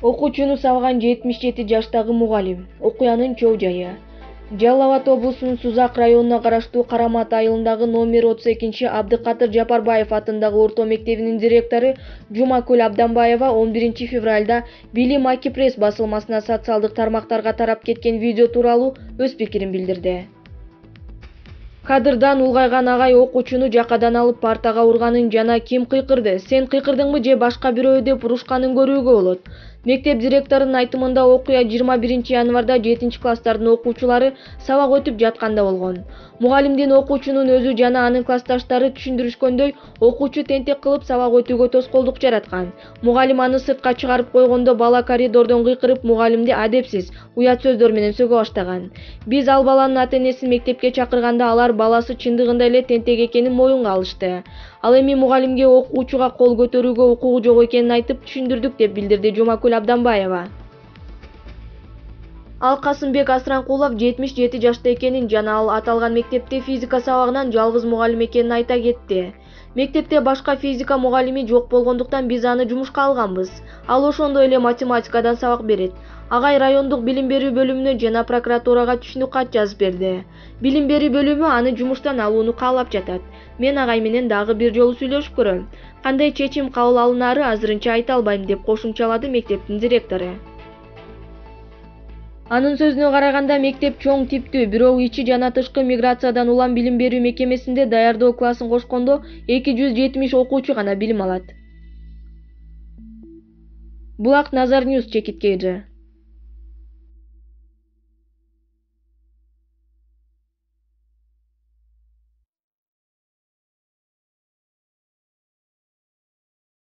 Окуучуну сабаган 77 жаштагы мугалим. Окуянын чоо жайы. Жалал Абад облусунун Сузак районуна караштуу Карамат айылындагы номер 32 Абдыкадыр Жапарбаев атындагы орто мектебинин директору Жумакүл Абданбаева 11 февралда Билим Аки пресс басылмасына социалдык тармактарга тарап кеткен видео тууралуу өз пикирин билдирди. Кадырдан улгайган агай окуучуну жакадан алып партага урганын жана ким кыйкырды, сен кыйкырдыңбы же башка бирөө деп урушканын көрүүгө болот. Мектеп директорунун айтымында окуя 21 январда 7 класстардын окуучулары сабак өтүп жатканда болгон. Мугалимдин окуучунун өзү жана анын классташтары түшүндүрүшкөндөй, окуучу тентек кылып сабак өтүүгө тоскоолдук жараткан. Мугалим аны сыртка чыгарып койгондо бала коридордон кыйкырып мугалимди адепсиз, уят сөздөр менен сөгө баштаган. Биз ал баланын ата-энесин мектепке чакырганда алар баласы чындыгында эле тентек экенин моюнга алышты. Ал эми мугалимге окуучуга кол көтөрүүгө укугу жок экенин айтып түшүндүрдүк деп билдирди Жумакүл Абданбаева. Ал Касымбек Асранкулов 77 жашта экенин жана ал аталган мектепте физика сабагынан жалгыз мугалим экенин айта кетти. Мектепте башка физика мугалими жок болгондуктан биз аны жумушка алганбыз. Ал ошондой эле математикадан сабак берет. Агай райондук билим берүү бөлүмүнө жана прокуратурага түшүнүк кат жазып берди. Билим берүү бөлүмү аны жумуштан алууну каалап жатат. Мен агай менен дагы бир жолу сүйлөшүп көрөм. Кандай чечим кабыл алынаары азырынча айта албайм деп кошумчалады мектептин директору. Анын сөзүнө караганда мектеп чоң типтүү, бирок ичи жана тышкы миграциядан улам билим берүү мекемесинде даярдоо классын кошкондо 270 окуучу гана билим алат. Булак Назар Ньюс чекиткеji.